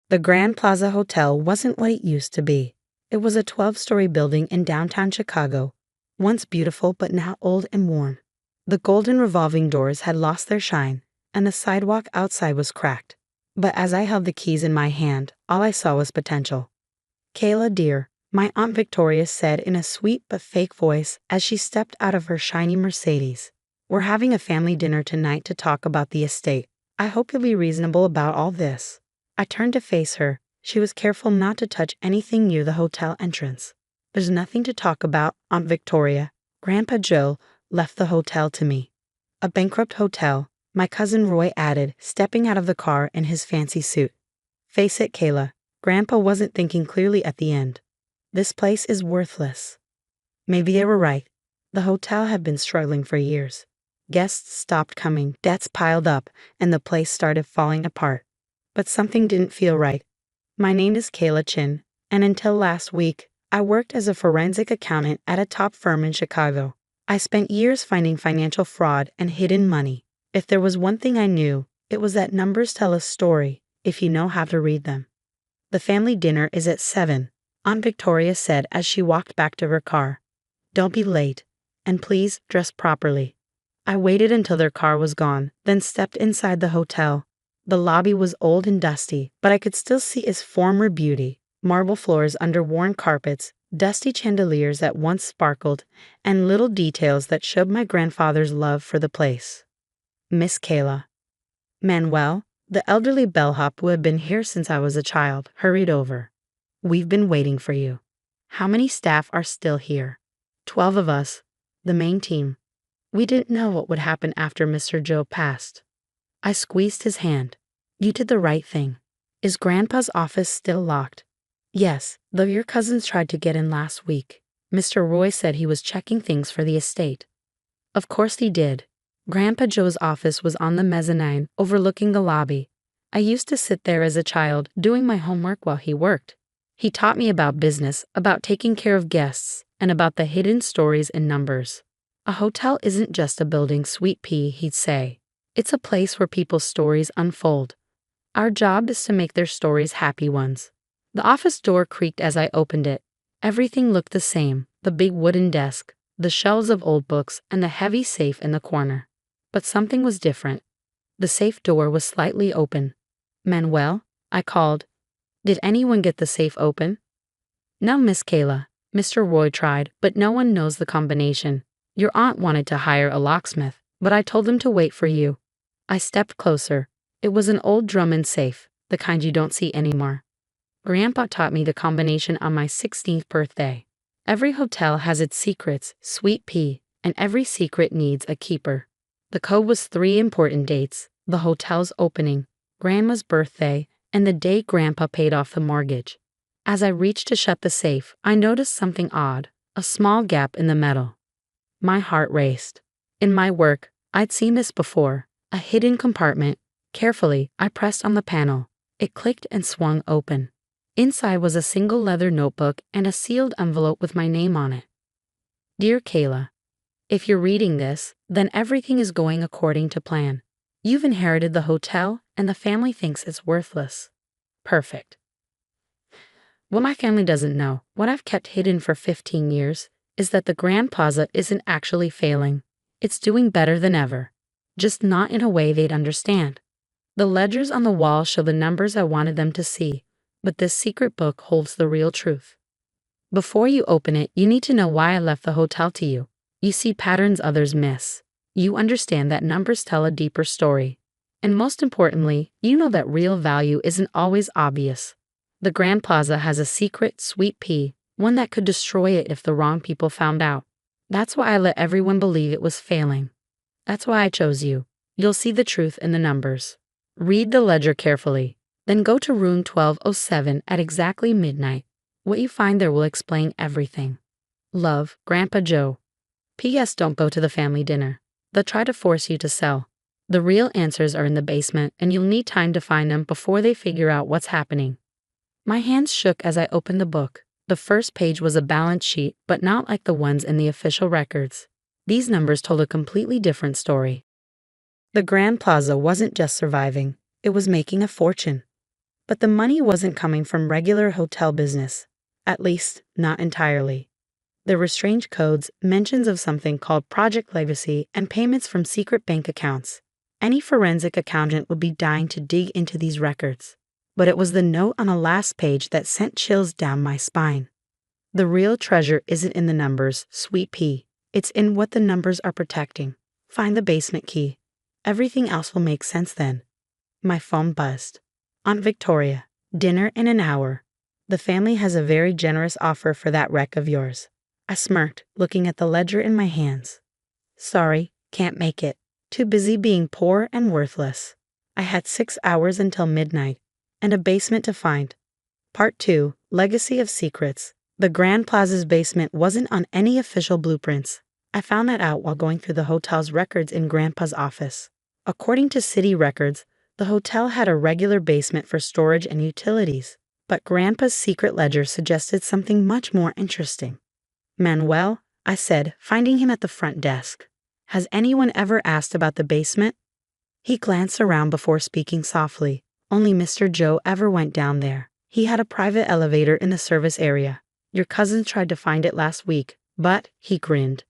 The Grand Plaza Hotel wasn't what it used to be. It was a 12-story building in downtown Chicago, once beautiful but now old and worn. The golden revolving doors had lost their shine, and the sidewalk outside was cracked. But as I held the keys in my hand, all I saw was potential. "Kayla, dear," my Aunt Victoria said in a sweet but fake voice as she stepped out of her shiny Mercedes. "We're having a family dinner tonight to talk about the estate. I hope you'll be reasonable about all this." I turned to face her. She was careful not to touch anything near the hotel entrance. "There's nothing to talk about, Aunt Victoria. Grandpa Joe left the hotel to me." "A bankrupt hotel," my cousin Roy added, stepping out of the car in his fancy suit. "Face it, Kayla, Grandpa wasn't thinking clearly at the end. This place is worthless." Maybe they were right. The hotel had been struggling for years. Guests stopped coming, debts piled up, and the place started falling apart. But something didn't feel right. My name is Kayla Chin, and until last week, I worked as a forensic accountant at a top firm in Chicago. I spent years finding financial fraud and hidden money. If there was one thing I knew, it was that numbers tell a story if you know how to read them. "The family dinner is at 7, Aunt Victoria said as she walked back to her car. "Don't be late, and please dress properly." I waited until their car was gone, then stepped inside the hotel. The lobby was old and dusty, but I could still see its former beauty: marble floors under worn carpets, dusty chandeliers that once sparkled, and little details that showed my grandfather's love for the place. "Miss Kayla." Manuel, the elderly bellhop who had been here since I was a child, hurried over. "We've been waiting for you." "How many staff are still here?" 12 of us, the main team. We didn't know what would happen after Mr. Joe passed. I squeezed his hand. "You did the right thing." "Is Grandpa's office still locked?" "Yes, though your cousins tried to get in last week. Mr. Roy said he was checking things for the estate." Of course he did. Grandpa Joe's office was on the mezzanine overlooking the lobby. I used to sit there as a child doing my homework while he worked. He taught me about business, about taking care of guests, and about the hidden stories in numbers. "A hotel isn't just a building, sweet pea," he'd say. "It's a place where people's stories unfold. Our job is to make their stories happy ones." The office door creaked as I opened it. Everything looked the same: the big wooden desk, the shelves of old books, and the heavy safe in the corner. But something was different. The safe door was slightly open. "Manuel," I called. "Did anyone get the safe open?" "No, Miss Kayla. Mr. Roy tried, but no one knows the combination. Your aunt wanted to hire a locksmith, but I told him to wait for you." I stepped closer. It was an old Drummond safe, the kind you don't see anymore. "Grandpa taught me the combination on my 16th birthday. Every hotel has its secrets, sweet pea, and every secret needs a keeper." The code was 3 important dates: the hotel's opening, Grandma's birthday, and the day Grandpa paid off the mortgage. As I reached to shut the safe, I noticed something odd: a small gap in the metal. My heart raced. In my work, I'd seen this before: a hidden compartment. Carefully, I pressed on the panel. It clicked and swung open. Inside was a single leather notebook and a sealed envelope with my name on it. "Dear Kayla, if you're reading this, then everything is going according to plan. You've inherited the hotel, and the family thinks it's worthless." Perfect. What my family doesn't know, what I've kept hidden for 15 years, is that the Grand Plaza isn't actually failing. It's doing better than ever. Just not in a way they'd understand. The ledgers on the wall show the numbers I wanted them to see, but this secret book holds the real truth. Before you open it, you need to know why I left the hotel to you. You see patterns others miss. You understand that numbers tell a deeper story. And most importantly, you know that real value isn't always obvious. The Grand Plaza has a secret, sweet pea, one that could destroy it if the wrong people found out. That's why I let everyone believe it was failing. That's why I chose you. You'll see the truth in the numbers. Read the ledger carefully. Then go to room 1207 at exactly midnight. What you find there will explain everything. Love, Grandpa Joe. P.S. Don't go to the family dinner. They'll try to force you to sell. The real answers are in the basement, and you'll need time to find them before they figure out what's happening. My hands shook as I opened the book. The first page was a balance sheet, but not like the ones in the official records. These numbers told a completely different story. The Grand Plaza wasn't just surviving, it was making a fortune. But the money wasn't coming from regular hotel business. At least, not entirely. There were strange codes, mentions of something called Project Legacy, and payments from secret bank accounts. Any forensic accountant would be dying to dig into these records. But it was the note on the last page that sent chills down my spine. The real treasure isn't in the numbers, sweet pea. It's in what the numbers are protecting. Find the basement key. Everything else will make sense then. My phone buzzed. Aunt Victoria, dinner in an hour. The family has a very generous offer for that wreck of yours. I smirked, looking at the ledger in my hands. Sorry, can't make it. Too busy being poor and worthless. I had 6 hours until midnight, and a basement to find. Part 2, Legacy of Secrets. The Grand Plaza's basement wasn't on any official blueprints. I found that out while going through the hotel's records in Grandpa's office. According to city records, the hotel had a regular basement for storage and utilities, but Grandpa's secret ledger suggested something much more interesting. Manuel, I said, finding him at the front desk. Has anyone ever asked about the basement? He glanced around before speaking softly. Only Mr. Joe ever went down there. He had a private elevator in the service area. Your cousin tried to find it last week, but, he grinned.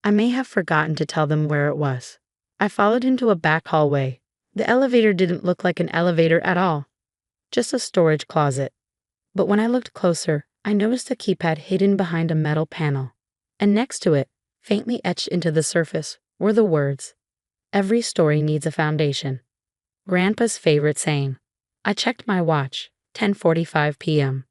I may have forgotten to tell them where it was. I followed him to a back hallway. The elevator didn't look like an elevator at all. Just a storage closet. But when I looked closer, I noticed a keypad hidden behind a metal panel. And next to it, faintly etched into the surface, were the words, "Every story needs a foundation." Grandpa's favorite saying. I checked my watch, 10:45 p.m.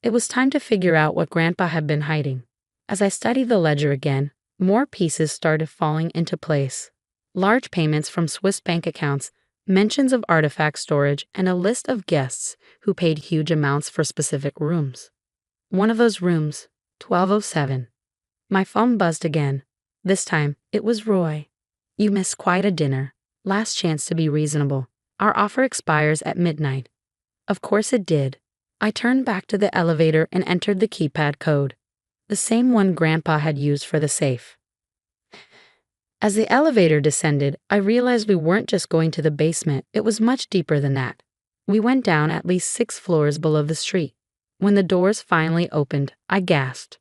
It was time to figure out what Grandpa had been hiding. As I studied the ledger again, more pieces started falling into place. Large payments from Swiss bank accounts, mentions of artifact storage, and a list of guests who paid huge amounts for specific rooms. One of those rooms, 1207. My phone buzzed again. This time, it was Roy. You missed quite a dinner. Last chance to be reasonable. Our offer expires at midnight. Of course it did. I turned back to the elevator and entered the keypad code. The same one Grandpa had used for the safe. As the elevator descended, I realized we weren't just going to the basement, it was much deeper than that. We went down at least 6 floors below the street. When the doors finally opened, I gasped.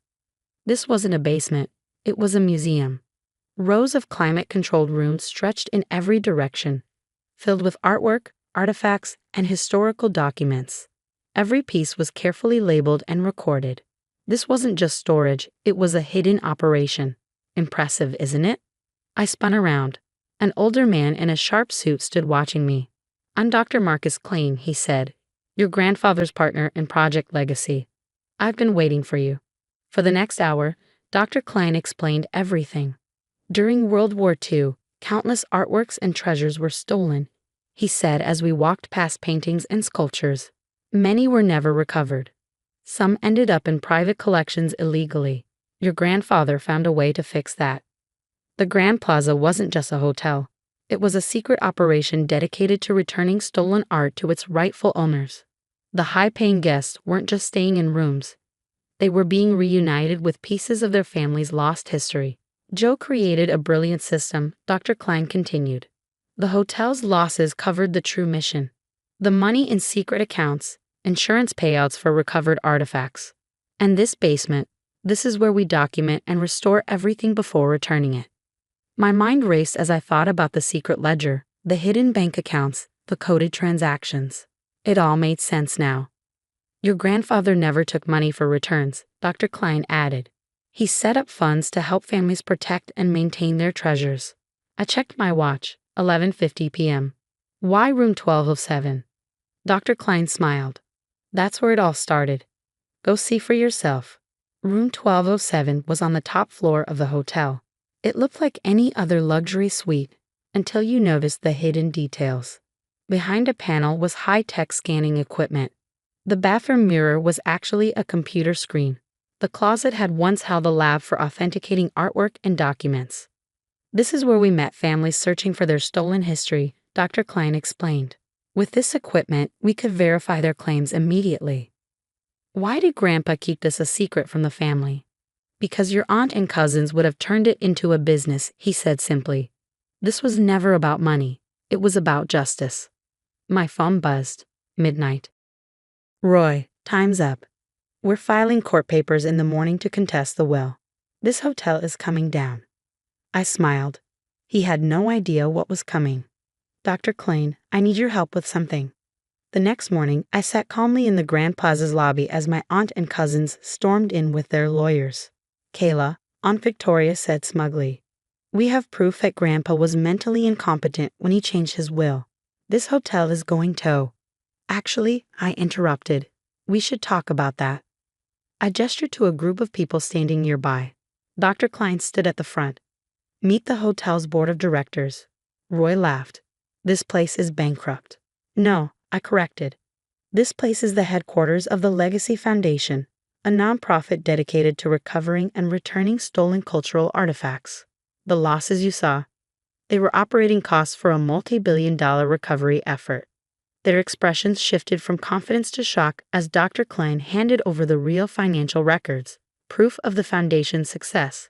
This wasn't a basement, it was a museum. Rows of climate-controlled rooms stretched in every direction, filled with artwork, artifacts, and historical documents. Every piece was carefully labeled and recorded. This wasn't just storage, it was a hidden operation. Impressive, isn't it? I spun around. An older man in a sharp suit stood watching me. I'm Dr. Marcus Klein, he said, your grandfather's partner in Project Legacy. I've been waiting for you. For the next hour, Dr. Klein explained everything. During World War II, countless artworks and treasures were stolen, he said as we walked past paintings and sculptures. Many were never recovered. Some ended up in private collections illegally. Your grandfather found a way to fix that. The Grand Plaza wasn't just a hotel. It was a secret operation dedicated to returning stolen art to its rightful owners. The high-paying guests weren't just staying in rooms. They were being reunited with pieces of their family's lost history. Joe created a brilliant system, Dr. Klein continued. The hotel's losses covered the true mission. The money in secret accounts, insurance payouts for recovered artifacts. And this basement, this is where we document and restore everything before returning it. My mind raced as I thought about the secret ledger, the hidden bank accounts, the coded transactions. It all made sense now. Your grandfather never took money for returns, Dr. Klein added. He set up funds to help families protect and maintain their treasures. I checked my watch, 11:50 p.m. Why room 1207? Dr. Klein smiled. That's where it all started. Go see for yourself. Room 1207 was on the top floor of the hotel. It looked like any other luxury suite until you noticed the hidden details. Behind a panel was high-tech scanning equipment. The bathroom mirror was actually a computer screen. The closet had once held a lab for authenticating artwork and documents. This is where we met families searching for their stolen history, Dr. Klein explained. With this equipment, we could verify their claims immediately. Why did Grandpa keep this a secret from the family? Because your aunt and cousins would have turned it into a business, he said simply. This was never about money. It was about justice. My phone buzzed. Midnight. Roy, time's up. We're filing court papers in the morning to contest the will. This hotel is coming down. I smiled. He had no idea what was coming. Dr. Klein, I need your help with something. The next morning, I sat calmly in the Grand Plaza's lobby as my aunt and cousins stormed in with their lawyers. Kayla, Aunt Victoria said smugly, we have proof that Grandpa was mentally incompetent when he changed his will. This hotel is going to. Actually, I interrupted. We should talk about that. I gestured to a group of people standing nearby. Dr. Klein stood at the front. Meet the hotel's board of directors. Roy laughed. This place is bankrupt. No, I corrected. This place is the headquarters of the Legacy Foundation, a nonprofit dedicated to recovering and returning stolen cultural artifacts. The losses you saw, they were operating costs for a multi-billion-dollar recovery effort. Their expressions shifted from confidence to shock as Dr. Klein handed over the real financial records, proof of the foundation's success.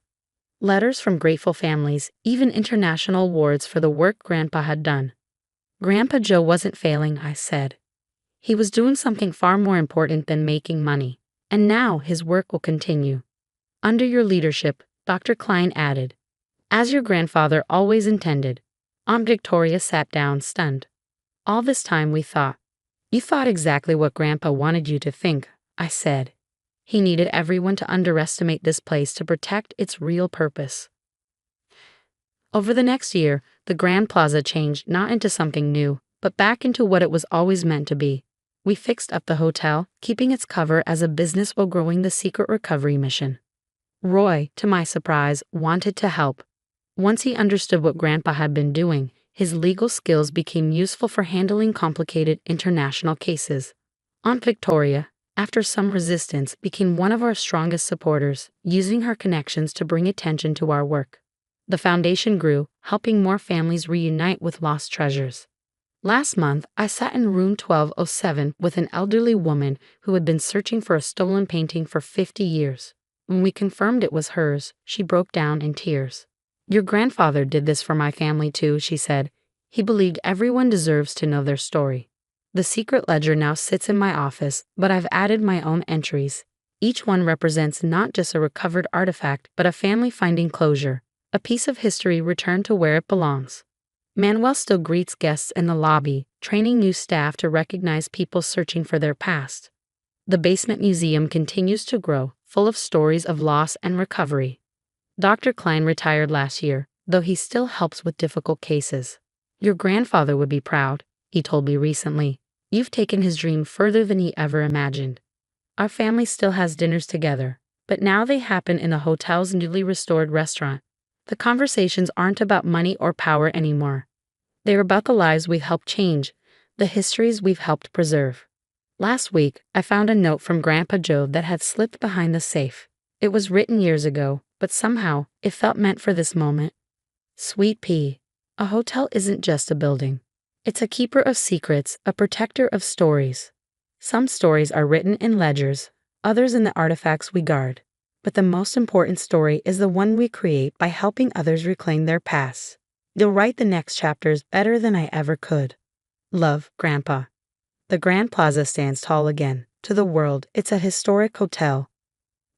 Letters from grateful families, even international awards for the work Grandpa had done. Grandpa Joe wasn't failing, I said. He was doing something far more important than making money, and now his work will continue. Under your leadership, Dr. Klein added, as your grandfather always intended. Aunt Victoria sat down, stunned. All this time we thought. You thought exactly what Grandpa wanted you to think, I said. He needed everyone to underestimate this place to protect its real purpose. Over the next year, the Grand Plaza changed not into something new, but back into what it was always meant to be. We fixed up the hotel, keeping its cover as a business while growing the secret recovery mission. Roy, to my surprise, wanted to help. Once he understood what Grandpa had been doing, his legal skills became useful for handling complicated international cases. Aunt Victoria, after some resistance, became one of our strongest supporters, using her connections to bring attention to our work. The foundation grew, helping more families reunite with lost treasures. Last month, I sat in room 1207 with an elderly woman who had been searching for a stolen painting for 50 years. When we confirmed it was hers, she broke down in tears. Your grandfather did this for my family too, she said. He believed everyone deserves to know their story. The secret ledger now sits in my office, but I've added my own entries. Each one represents not just a recovered artifact, but a family finding closure, a piece of history returned to where it belongs. Manuel still greets guests in the lobby, training new staff to recognize people searching for their past. The basement museum continues to grow, full of stories of loss and recovery. Dr. Klein retired last year, though he still helps with difficult cases. Your grandfather would be proud, he told me recently. You've taken his dream further than he ever imagined. Our family still has dinners together, but now they happen in the hotel's newly restored restaurant. The conversations aren't about money or power anymore. They're about the lives we've helped change, the histories we've helped preserve. Last week, I found a note from Grandpa Joe that had slipped behind the safe. It was written years ago, but somehow it felt meant for this moment. Sweet pea, a hotel isn't just a building. It's a keeper of secrets, a protector of stories. Some stories are written in ledgers, others in the artifacts we guard. But the most important story is the one we create by helping others reclaim their past. You'll write the next chapters better than I ever could. Love, Grandpa. The Grand Plaza stands tall again. To the world, it's a historic hotel.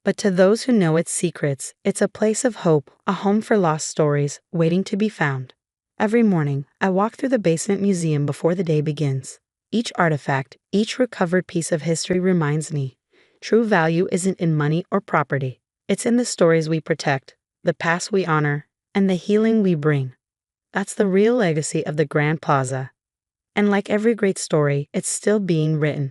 But to those who know its secrets, it's a place of hope, a home for lost stories, waiting to be found. Every morning, I walk through the basement museum before the day begins. Each artifact, each recovered piece of history reminds me, true value isn't in money or property. It's in the stories we protect, the past we honor, and the healing we bring. That's the real legacy of the Grand Plaza. And like every great story, it's still being written.